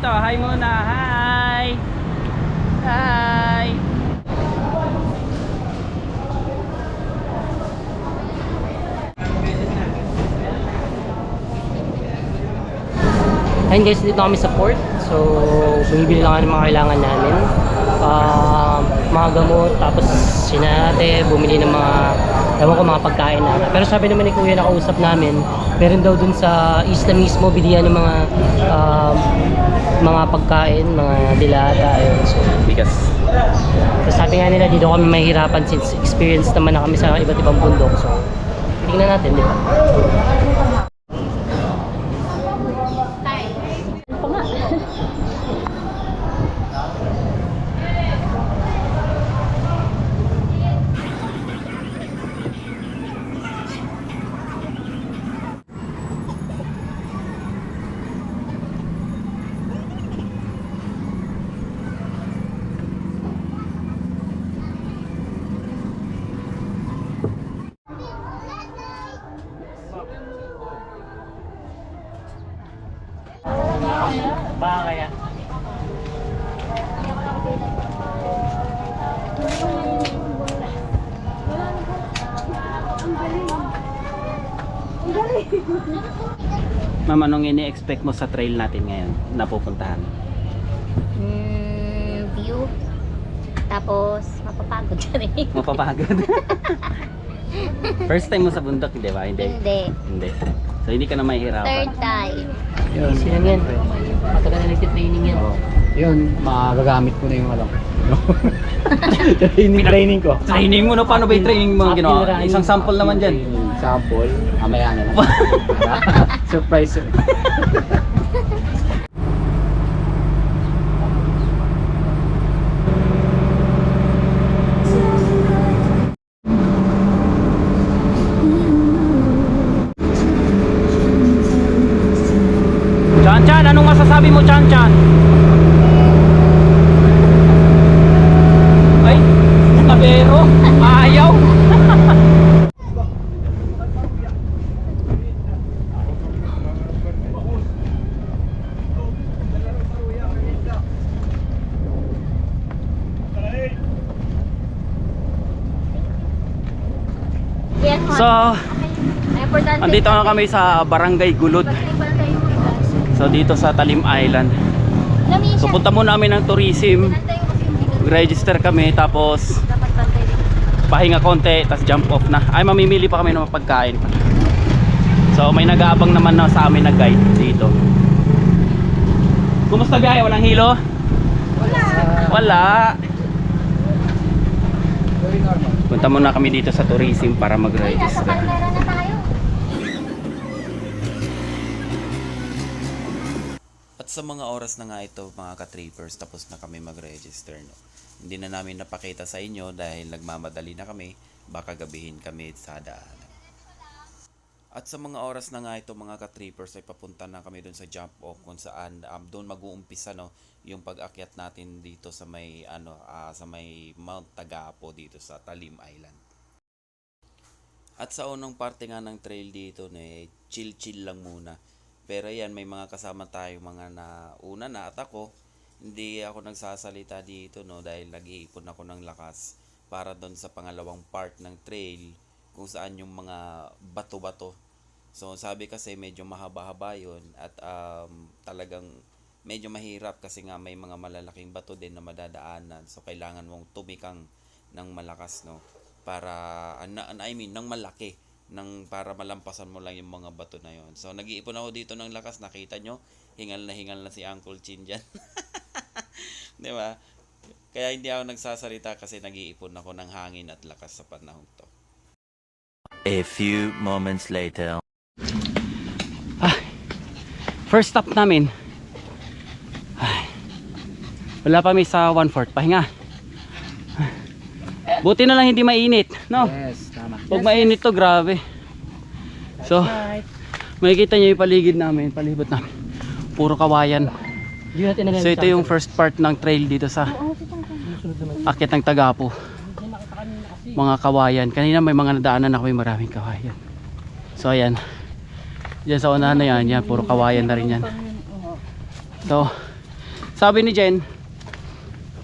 Dito, hi muna. Hi. Hi. Ayun guys, dito kami sa port. So, bumibili lang kami ng mga kailangan namin. Mga gamot, tapos sinate, bumili ng mga, ewan ko, mga pagkain na. Pero sabi naman ni Kuya, nakausap namin, meron daw dun sa isla mismo, bilihan ng mga pagkain, mga dilata, ayun. So, Bigas. so, sabi nga nila, dito kami mahihirapan since experience naman na kami sa iba't ibang bundok. So, tingnan natin, di ba? Baka kaya? Ma'am, anong ini-expect mo sa trail natin ngayon na pupuntahan? View. Tapos, mapapagod ka rin. Mapapagod. First time mo sa bundok, di ba? Hindi. Hindi. So hindi ka na mahihirapan. Third time. Yun, easy lang yan. Matagal na nagtitraining yan. Yun, magagamit ko na yung alam. training ko. Training mo, no? Paano ba yung training mo ginawa? Isang sample naman dyan. Sample, mamaya na lang. Surprise. Chan-chan, anong masasabi mo, Chan-chan? Ay, tabero, ayaw. Yes, So, importante. andito na kami sa Barangay Gulod. So, dito sa Talim Island. So, punta muna namin ng tourism. Register kami, tapos pahinga konti, tapos jump off na. Ay, mamimili pa kami ng mga pagkain. So, may nag-aabang naman na sa amin na guide dito. Kumusta biyahe? Walang hilo? Wala. Punta muna kami dito sa tourism para mag-register. At sa mga oras na nga ito, mga ka-trippers, tapos na kami mag-register, no? Hindi na namin napakita sa inyo dahil nagmamadali na kami, baka gabihin kami sa daan. At sa mga oras na nga ito, mga ka-trippers, ay papunta na kami doon sa jump off kung saan doon mag-uumpisa, no, yung pag-akyat natin dito sa may sa may Mount Tagapo dito sa Talim Island. At sa unang parte nga ng trail dito, chill-chill lang muna. Pero yan, may mga kasama tayo mga una na at ako, hindi ako nagsasalita dito, no, dahil nag-iipon ako ng lakas para doon sa pangalawang part ng trail kung saan yung mga bato-bato. So sabi kasi medyo mahaba-haba yun at talagang medyo mahirap kasi nga may mga malalaking bato din na madadaanan. So kailangan mong tumikang ng malakas, no, para ng malaki para malampasan mo lang yung mga bato na yon. So nag-iipon ako dito ng lakas, nakita nyo, hingal na si Uncle Chin dyan. Di ba? Kaya hindi ako nagsasalita kasi nag-iipon ako ng hangin at lakas sa panahon to. A few moments later. First stop namin. Wala pa, may sa 1/4 pahinga. Buti na lang hindi mainit, no? Yes, tama. Pag mainit to, grabe. So, makikita nyo yung paligid namin, palibot namin. Puro kawayan. So, ito yung first part ng trail dito sa akyat ng Tagapo. Mga kawayan. Kanina may mga nadaanan na kami, maraming kawayan. So, ayan. Diyan sa unahan na yan, puro kawayan na rin yan. So, Sabi ni Jen,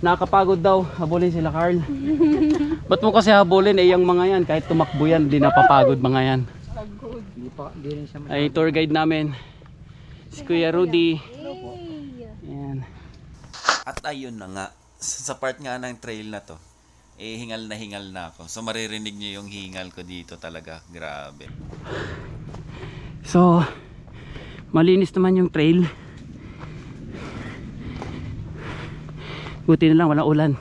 nakakapagod daw, habulin sila Carl. Ba't mo kasi habulin yung mga yan, kahit tumakbo yan, di napapagod mga yan. Hindi rin siya Ay tour guide namin, si Kuya Rudy. Ayan. At ayun na nga, sa part nga ng trail na to, eh hingal na ako. So maririnig niyo yung hingal ko dito talaga, grabe. So, malinis naman yung trail. Buti na lang walang ulan.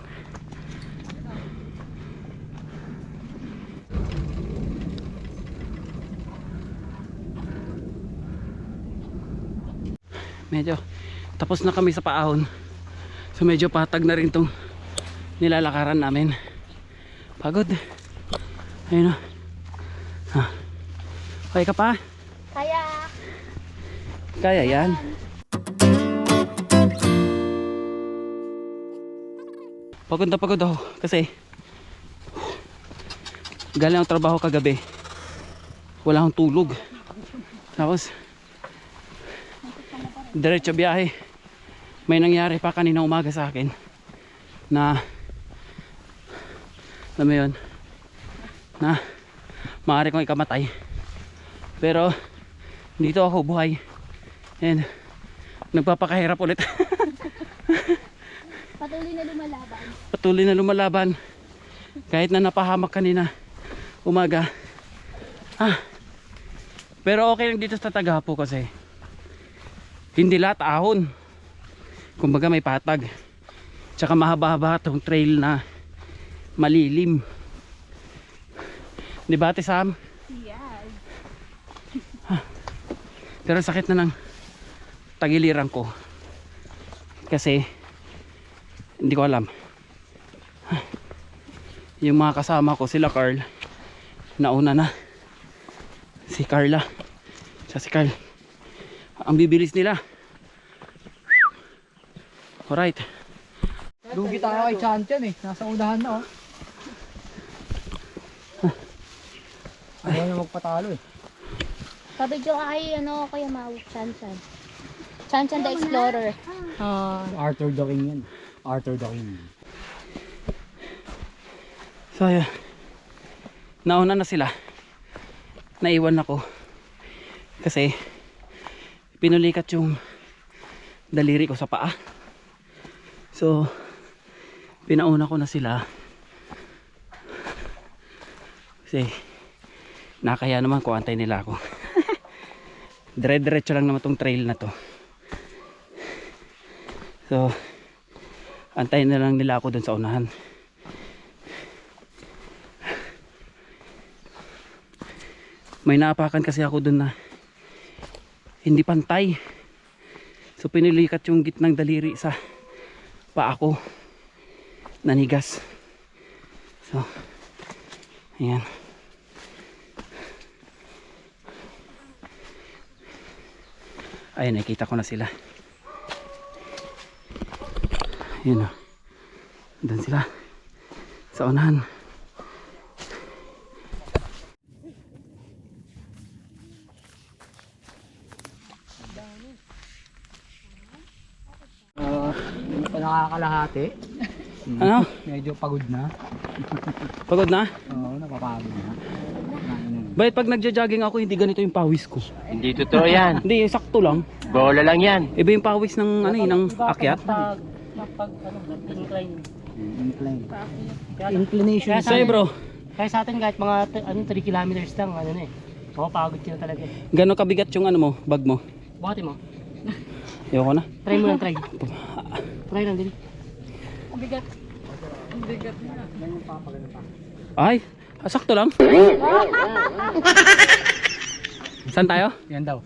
Medyo tapos na kami sa paahon. So medyo patag na rin tong nilalakaran namin. Pagod. Ayun o. Okay ka pa? Kaya, Kaya yan. Pagod na pagod ako kasi galing ang trabaho kagabi. Wala akong tulog. Tapos diretso biyahe. May nangyari pa kanina umaga sa akin na alam mo yun, na maaari kong ikamatay. Pero dito ako buhay and nagpapakahirap ulit. patuloy na lumalaban. Patuloy na lumalaban kahit na napahamak kanina umaga. Pero okay lang dito sa Tagapo kasi hindi lahat ahon, kumbaga may patag, tsaka mahaba-haba itong trail na malilim, di ba Ate Sam? Yes. Pero sakit na ng tagiliran ko kasi hindi ko alam. Yung mga kasama ko, sila Carl, nauna na. Si Carla sa si Carl, ang bibilis nila. Alright. Lugi tayo kay Chanchan eh. Nasa unahan na oh. Ayaw na magpatalo eh. Pabidyo ka kay, Kuya Mau, Chanchan. Chanchan the Explorer. Arthur the King yan. Arthur the King. So ayan, nauna na sila. Naiwan ako kasi pinulikat yung daliri ko sa paa. So pinauna ko na sila kasi nakaya naman kung antay nila ako. Dire-diretso lang naman tong trail na to. So antayin na lang nila ako dun sa unahan. May naapakan kasi ako dun na hindi pantay. So pinulikat yung gitnang daliri sa paa ko, nanigas. So ayan. Ayun, nakita ko na sila. Yun o, doon sila sa unahan. Hindi pa nakakalahati. Ano? Medyo pagod na. Pagod na? Oo, napapagod na. Bakit pag nagja-jogging ako hindi ganito yung pawis ko? Hindi totoo yan. Hindi, sakto lang. Bola lang yan. Iba yung pawis ng ano ng akyat. Incline. Inclination. Sa'yo bro, Kaya sa atin kahit mga 3 kilometers lang, pagod ka na talaga eh. gano'ng kabigat yung ano mo, bag mo? Buhati mo. Ayoko na. Try mo lang, try. Try lang din. Ay, sakto lang. Saan tayo? Yan daw.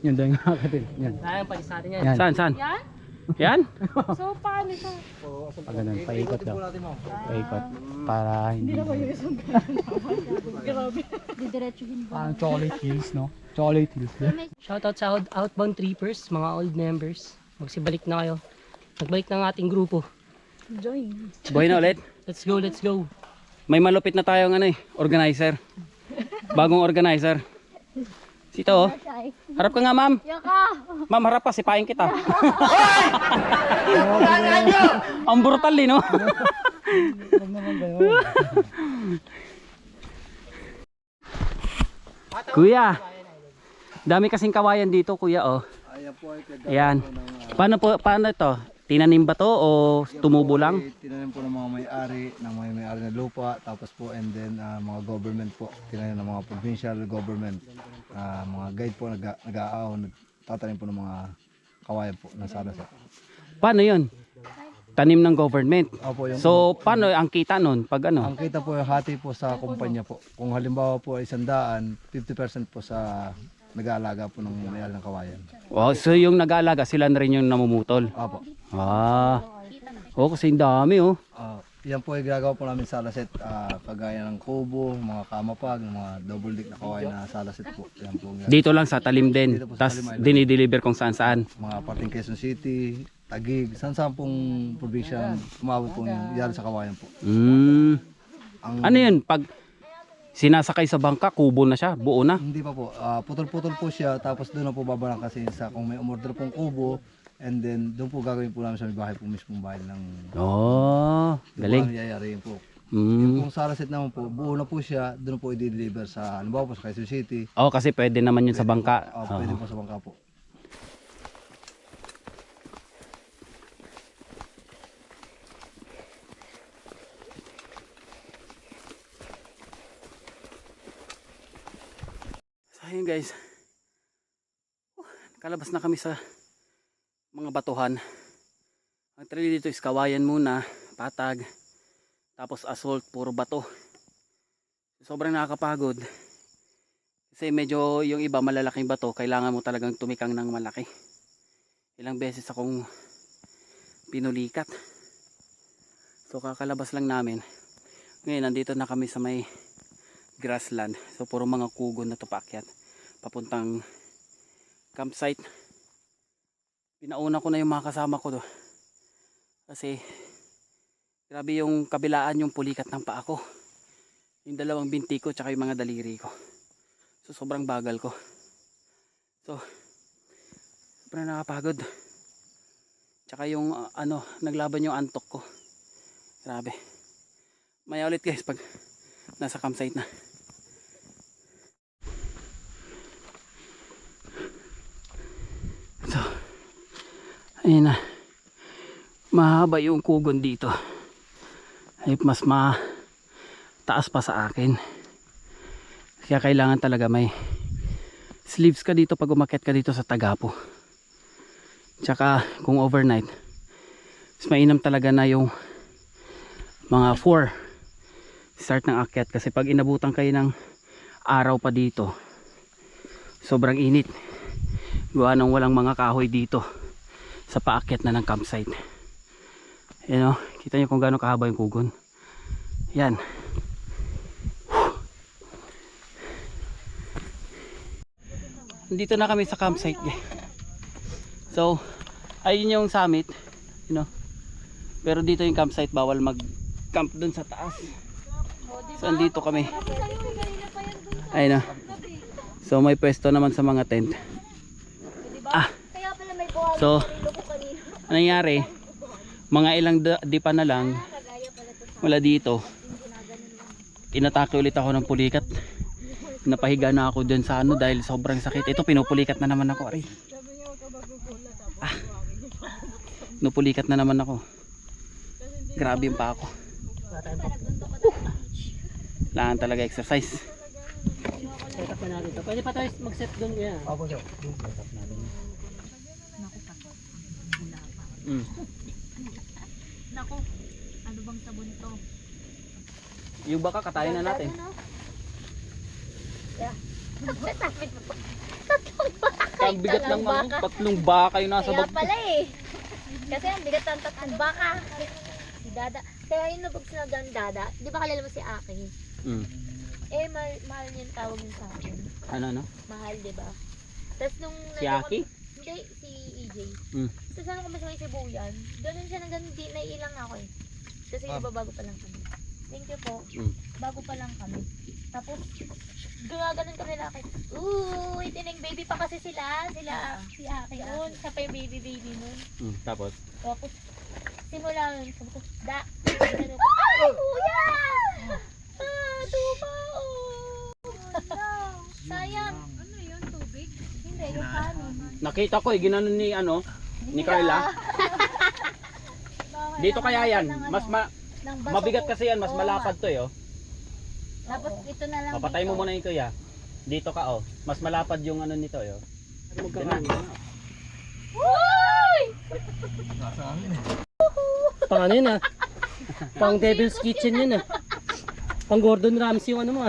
Yan daw yung nakakatin. Yan. Sayang pa sa atin yan. Yan. Saan, saan? Yan? So, paano siya? Pag ganun, paikot daw. Paikot. Para hindi... Didiretsuhin ba? Parang chocolate hills, no? Chocolate hills. Shoutout sa outbound trippers, mga old members. Magsibalik na kayo. Nagbalik na ang ating grupo. Join. Buhay na ulit. Let's go, let's go. May malupit na tayong organizer. Bagong organizer. Sito oh. Harap ka nga ma'am. Yaka! Ma'am, harap ka, sipain kita. Ang brutal eh, no? Kuya, dami kasing kawayan dito, kuya, oh. Ayan. Paano ito? Tinanim ba to o tumubo lang? Tinanim po ng mga may-ari, na lupa, tapos po and then mga government po, tinanim ng mga provincial government, mga guide po nag-aaw, nagtatanim po ng mga kawayan po na salasat. Paano yun? Tanim ng government. Opo, yung So, paano ang kita nun? Pag ano? ang kita po hati po sa kumpanya po. Kung halimbawa po ay 100, 50% po sa nag-aalaga po ng may-ari ng kawayan. Wow, so yung nag-aalaga, sila na rin yung namumutol. Opo. Ah. Oh, kasi ang dami oh. Yan po ay ginagawa po namin salaset, kagaya ng kubo, mga kamapag, mga double deck na kawayan na salaset po. Yan po Dito lang sa talim din. Dito po sa Tapos Talim Island. dinideliver kung saan saan. mga parting Quezon City, Taguig, saan pong probinsya umabot po yung yari sa kawayan po. Ano yun? Pag sinasakay sa bangka, kubo na siya, buo na. Hindi pa po, putol-putol po siya, tapos doon na po babarang kasi sa kung may umorder pong kubo, and then doon po gagawin po namin sa may bahay po mismong bahay ng Oh, galing. yayari po. Yung Mm. kung salaset naman po, buo na po siya, doon po i-deliver sa, halimbawa po sa Quezon City. Oh, kasi pwede naman yun sa bangka. Pwede Oo. po sa bangka po. So ayun guys, kalabas na kami sa mga batuhan. Ang trail dito is kawayan muna, patag, tapos asphalt, puro bato. Sobrang nakakapagod kasi medyo yung iba malalaking bato, kailangan mo talagang tumikang ng malaki. Ilang beses akong pinulikat. So kakalabas lang namin. Ngayon nandito na kami sa may grassland. So puro mga kugon na to paakyat papuntang campsite. Pinauna ko na yung mga kasama ko do. Kasi grabe yung kabilaan yung pulikat ng paa ko. Yung dalawang binti ko tsaka yung mga daliri ko. So sobrang bagal ko. So sobrang nakapagod. Tsaka yung naglaban yung antok ko. Grabe. Maya ulit guys pag nasa campsite na. So, ayun na. Mahaba yung kugon dito. Ay mas taas pa sa akin. Kaya kailangan talaga may sleeves ka dito pag umakyat ka dito sa Tagapo. Tsaka kung overnight, mas mainam talaga na yung mga 4 start ng akyat. Kasi pag inabutan kayo ng araw pa dito, sobrang init. Gawa ng walang mga kahoy dito sa paakyat na ng campsite. Ayan o, kita nyo kung gaano kahaba yung kugon. Yan. Dito na kami sa campsite. So, ayun yung summit, you know. Pero dito yung campsite, bawal mag-camp dun sa taas. So, andito kami. Ayun o. So, may pwesto naman sa mga tent. Kaya pala may buhag So, ko kanina. anong nangyari? Mga ilang dipa na lang, wala dito. Inatake ulit ako ng pulikat. Napahiga na ako dyan sa dahil sobrang sakit. Ito, pinupulikat na naman ako. Aray. Pinupulikat na naman ako. Grabe yung pa ako. Kailangan talaga exercise. Set up na natin ito. Pwede pa tayo mag-set doon yan. Opo, sir. Naku, ano bang sabon to? Yung baka katayin na natin. Ang bigat lang ng tatlong baka yung nasa Kaya bag. pala eh. Kasi ang bigat ng tatlong baka. Si Dada. Kaya yung nabog sinabi ng Dada, di ba kalala mo si Aki? Eh, mahal niya yung tawag niya sa akin. Ano? Mahal, di ba? Tapos nung... Si Aki? Hindi, si EJ. Mm. Tapos ano ko masakay si Buyan. Ganun siya na ganun, naiilang ako eh. Kasi ibabago pa lang kami. Thank you po. Mm. Bago pa lang kami. Tapos, gumaganon kami laki. Uy, tining baby pa kasi sila. Si Aki noon. Siya pa yung baby nun. Tapos? Tapos, simula yun. Sabi ko, ginano ko, ay, kuya! Tuba, sayang. Ano yun, tubig? Hindi, yung kanin. Nakita ko ginanon ni ni Carla. Dito kaya yan. Mas mabigat kasi yan, mas malapad to oh. Tapos ito na lang. Papatay mo muna yung kuya. Dito ka Mas malapad yung nito Uy! Pang ano yun Pang Devil's Kitchen yun Pang Gordon Ramsay yung mo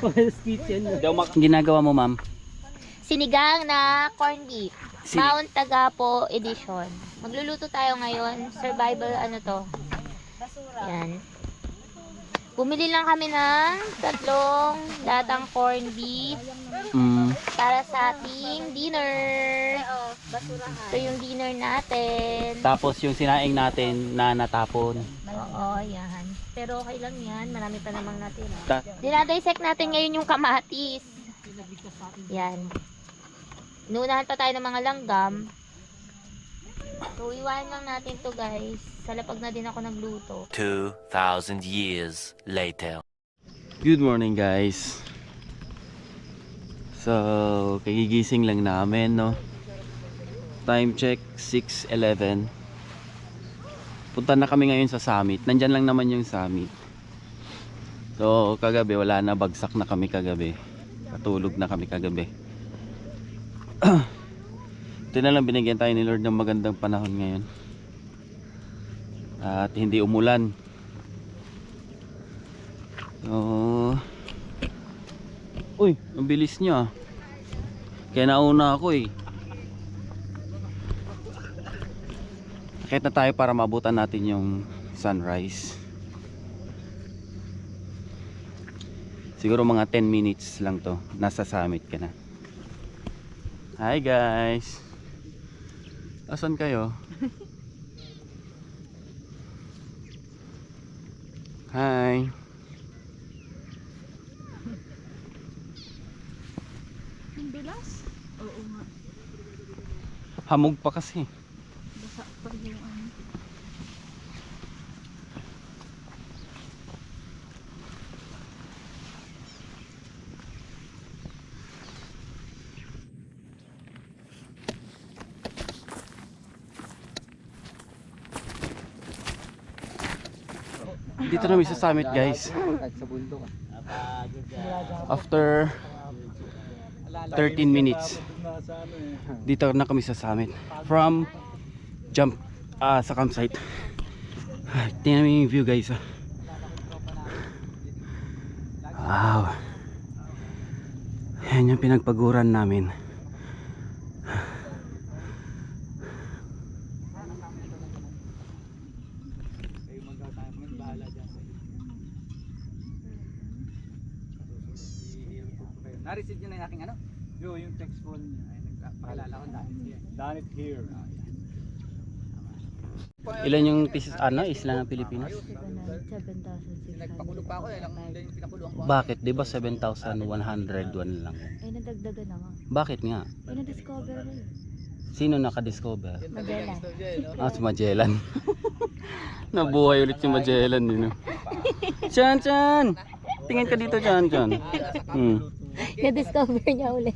Pang Devil's Kitchen Ginagawa mo, ma'am? Sinigang na corned beef. Mount Tagapo edition. Magluluto tayo ngayon. Survival Yan. Bumili lang kami ng 3 latang corned beef para sa ating dinner. Ito yung dinner natin. Tapos yung sinaing natin na natapon. Oo, yan. Pero okay lang yan. Marami pa namang natira. Dinadissect natin ngayon yung kamatis. Yan. Inuunahan pa tayo ng mga langgam. So, iwanan lang natin to guys. Salapag na din ako nagluto. 2,000 years later. Good morning guys. So, kagigising lang namin Time check 6:11. Punta na kami ngayon sa summit. Nandyan lang naman yung summit. So, kagabi wala na, bagsak na kami kagabi. Katulog na kami kagabi. Ito na lang, binigyan tayo ni Lord ng magandang panahon ngayon. At hindi umulan. Uy, ang bilis niya. Kaya nauna ako Akit na tayo para maabutan natin yung sunrise. Siguro mga 10 minutes lang to. Nasa summit ka na. Hi guys. Asan kayo? Hi. Ang bilas? Oo nga. Hamog pa kasi. Basa pa yung Dito na sa summit guys. After 13 minutes dito na kami sa summit from jump sa campsite. Tingnan mo yung view guys. Wow, yan yung pinagpaguran namin. Na-receive nyo na yung aking yung text phone niya. Ay, nagpaalala ko done it here. Ilan yung isla ng Pilipinas? 7,600. Nagpakulog pa ako lang yung pinakuluan ko. Bakit? Di ba 7,101 lang? Ay, nadagdagan na nga. Bakit nga? Ay, na-discover na yun. Sino nakadiscover? Magellan. Si Magellan. Nabuhay ulit si Magellan Chan Chan! Tingin ka dito Chan Chan. Na-discover niya ulit.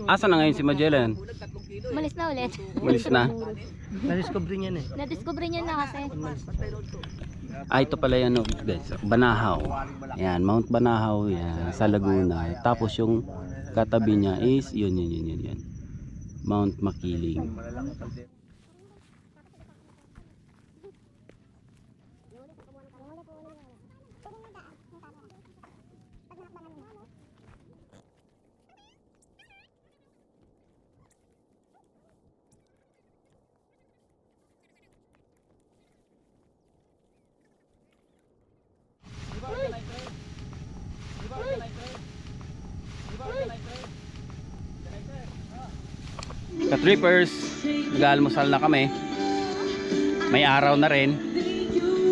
Asa na ngayon si Magellan? Malis na ulit. Malis na? Na-discover niya Na-discover niya na kasi. Ito pala yan guys, Banahaw. Yan, Mount Banahaw yan, sa Laguna. Tapos yung katabi niya is yun. Mount Makiling. Ka-trippers, nag-almusal na kami. May araw na rin.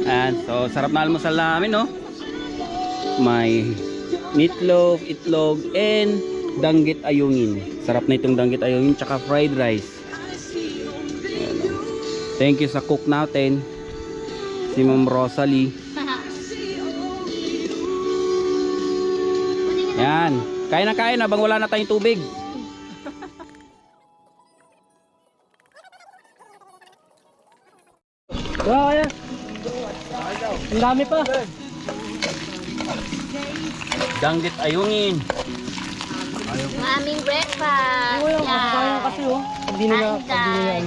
And so sarap na almusal namin, no? May meatloaf, itlog, and danggit ayungin. Sarap na itong danggit ayungin tsaka fried rice. Ayan, no? Thank you sa cook natin, si Ma'am Rosalie. Yan, kain na habang wala na tayong tubig. Wow, ayan. Ang dami pa. Danggit ayungin. Ang aming breakfast. Oo, yung kasakayan kasi oh. Hindi nila Kain,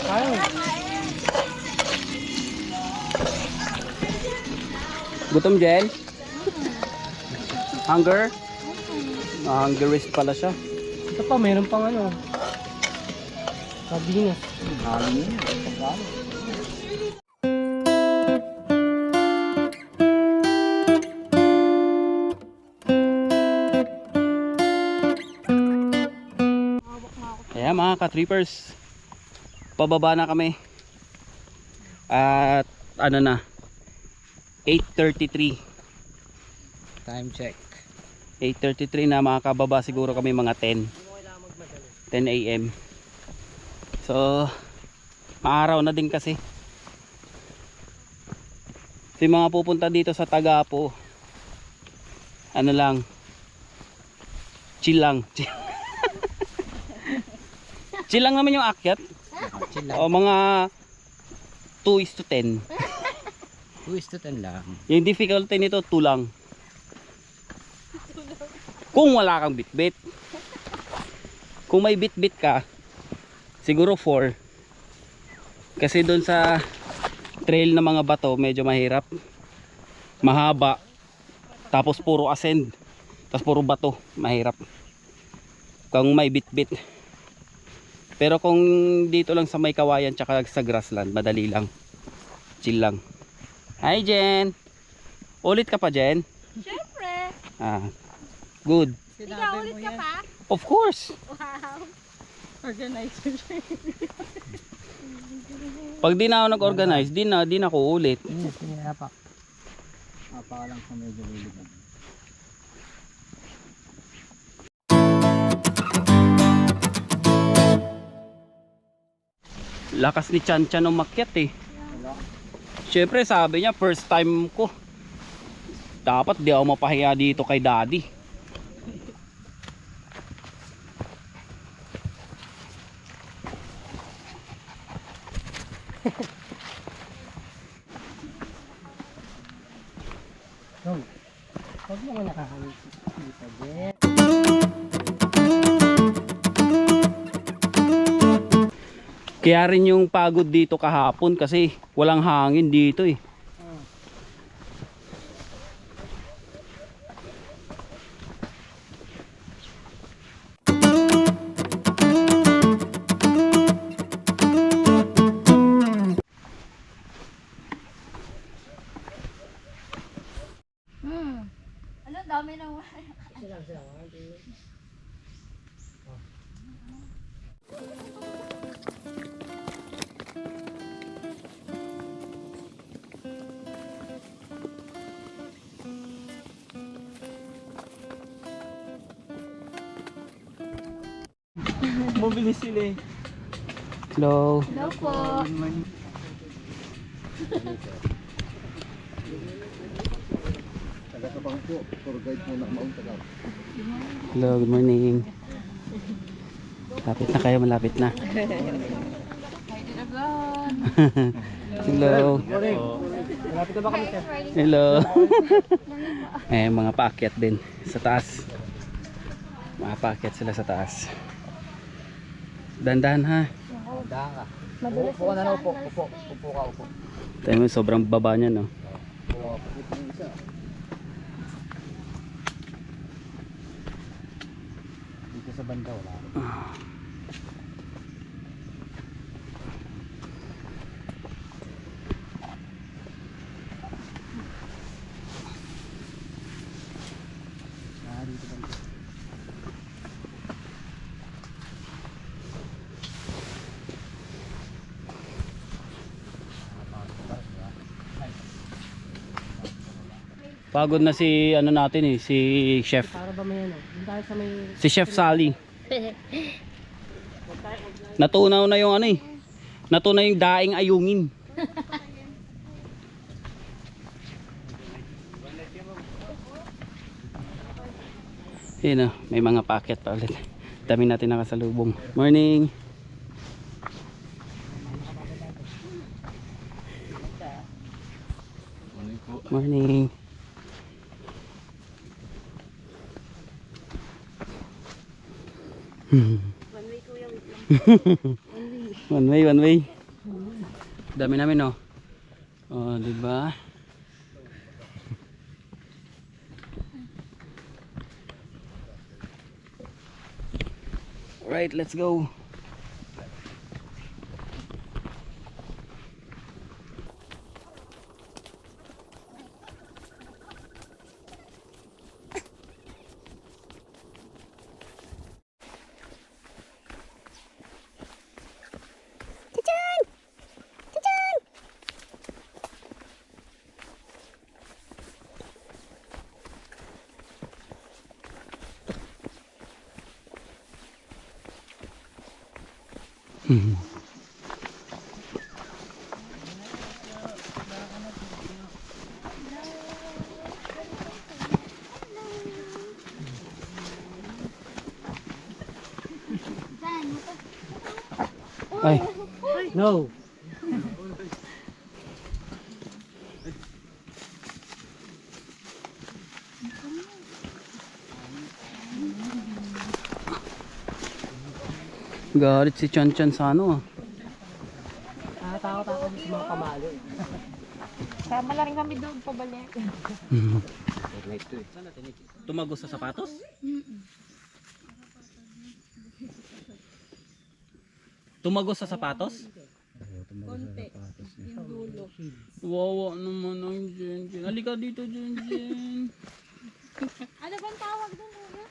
Kaya. Gutom, Jen? Hunger? Hungerist pala siya. Ito pa, mayroon pang ano. Sabinas. Kaya mga ka-trippers, pababa na kami. At ano na, 8:33. Time check. 8:33 na, makakababa siguro kami mga 10 a.m. So maaraw na din kasi. Si mga pupunta dito sa Tagapo, ano lang, chill lang. Chill lang naman yung akyat. O mga 2:10. 2:10 lang. Yung difficulty nito 2 lang. Kung wala kang bitbit. Kung may bitbit ka, siguro 4. Kasi doon sa trail na mga bato medyo mahirap. Mahaba. Tapos puro ascend. Tapos puro bato, mahirap. Kung may bitbit. Pero kung dito lang sa may kawayan tsaka sa grassland, madali lang. Chill lang. Hi Jen. Ulit ka pa, Jen? Siyempre. Ah. Good. Ikaw, ulit ka pa? Of course. Wow. Organizer siya. Pag di na ako nag-organize, di na ako ulit. Sige na pa. Napakalang sa medyo liligan. Lakas ni Chan Chan umakyat eh. Siyempre sabi niya first time ko. Dapat di ako mapahiya dito kay daddy. Huwag mo nakakalit. Dito, Jet. Kaya rin yung pagod dito kahapon kasi walang hangin dito eh. Ano, dami ng Mabilis sila eh. Hello. Hello po. Taga-tabang po, tour guide po ng Mount Tagap. Hello, good morning. Malapit na kayo, malapit na. Hello. Malapit na ba kami, sir? Hello. Eh, mga paakyat din sa taas. Mga paakyat sila sa taas. Dandan ha. Dahan ka. Upo ka na lang, upo. Upo ka, upo. Tayo mo, sobrang baba niya no. Dito sa banda, wala. Pagod na si ano natin eh, si Chef. Para ba may ano? Doon tayo sa may... Si Chef Sally. Natunaw na yung ano eh. Natunaw yung daing ayungin. Yun o, may mga packet pa ulit. Dami natin nakasalubong. Morning! Morning! One way. Dami namin oh. Oh, di ba? Alright, let's go. Ay, No! galit si Chan Chan sa ano ah. Nakatakot ako sa mga kamalo. Sama na rin kami doon pabalik. Tumagos sa sapatos? Tumagos sa sapatos? Konti. Yung dulo. Wawa naman ang Jen Jen. Halika dito Jen Jen. Ano bang tawag doon, Kuya?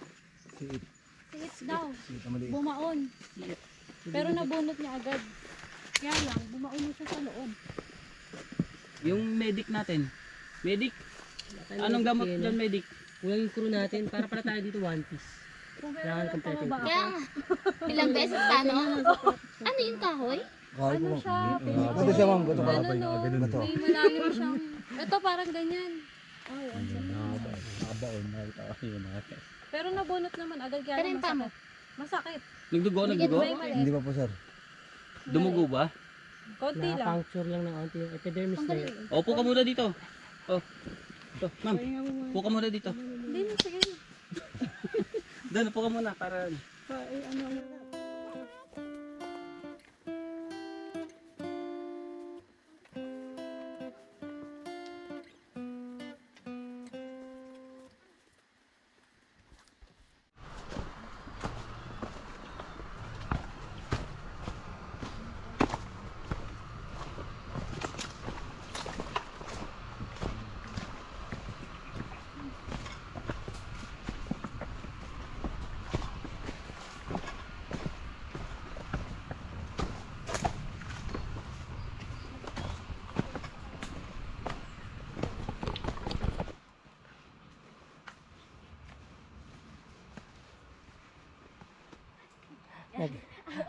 Siit daw. Bumaon. Pero nabunot niya agad. Kaya lang, bumaon na siya sa loob. Yung medic natin. Medic? Anong gamot dyan medic? Kulang yung crew natin. Para pala tayo dito one piece. Kailangan kompleto. Kaya nga, ilang beses ano? Ano yung kahoy? Ano siya? Ito siya ma'am, ito Ano no? May malalim siyang... Ito parang ganyan. Ay, ang sarap. Pero nabunot naman agad kaya Pero yung masakit. Masakit. Nagdugo? May mali. Hindi pa po sir. Dumugo ba? Konti lang. Na-puncture lang ng konti yung epidermis na yun. Opo ka muna dito. Oh. Ito, ma'am. Upo ka muna dito. Hindi na, sige. Doon, upo ka muna para... Ano.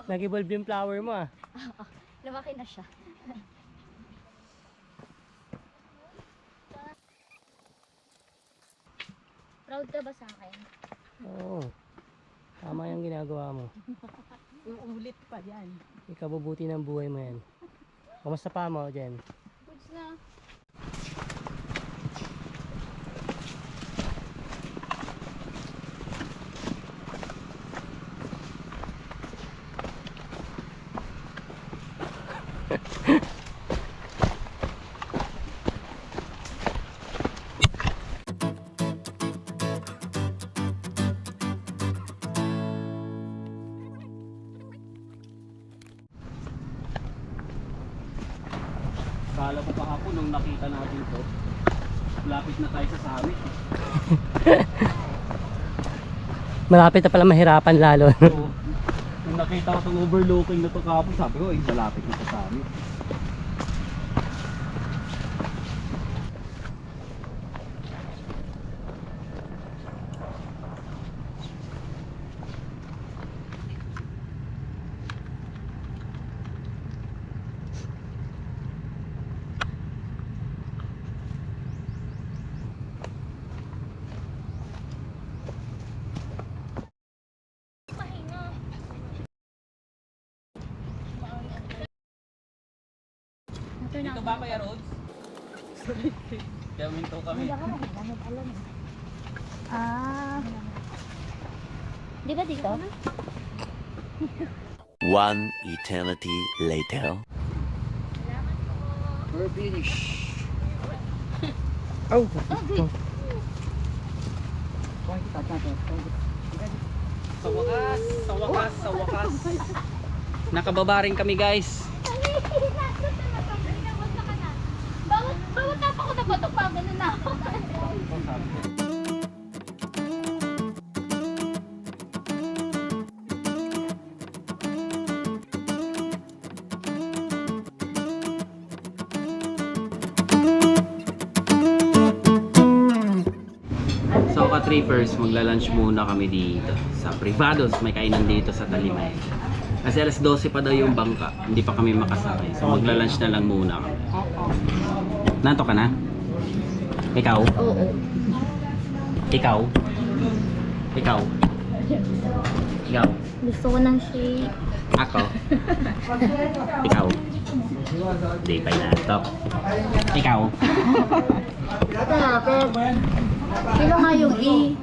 Nag-evolve yung flower mo ah. Lumaki na siya. Proud ka ba sa akin? Oo. Tama yung ginagawa mo. Uulit pa yan. Ikabubuti ng buhay mo yan. Kamusta pa mo, Jen? Goods na. Kala ko kahapon nung nakita natin to, lapit na tayo sa summit. Malapit na pala mahirapan lalo. So, nung nakita ko itong overlooking na to kahapon, sabi ko, malapit na sa summit. Ito na. Dito ba Kuya Rods? Kaya minto kami. Di ba dito? One eternity later. We're finished. Sa wakas. Nakababa rin kami guys. Bawat tapa ko na bato pa, ganun na ako. So ka-trippers, magla-lunch muna kami dito sa Privados. May kainan dito sa Talimay. Kasi alas 12 pa daw yung bangka. Hindi pa kami makasakay. So magla-lunch na lang muna kami. Nato ka na? Ikaw? Oo. Ikaw? Ikaw? Ikaw? Gusto ko ng shake. Ako? Ikaw? Hindi pa inaantok. Ikaw? Kilo nga yung E.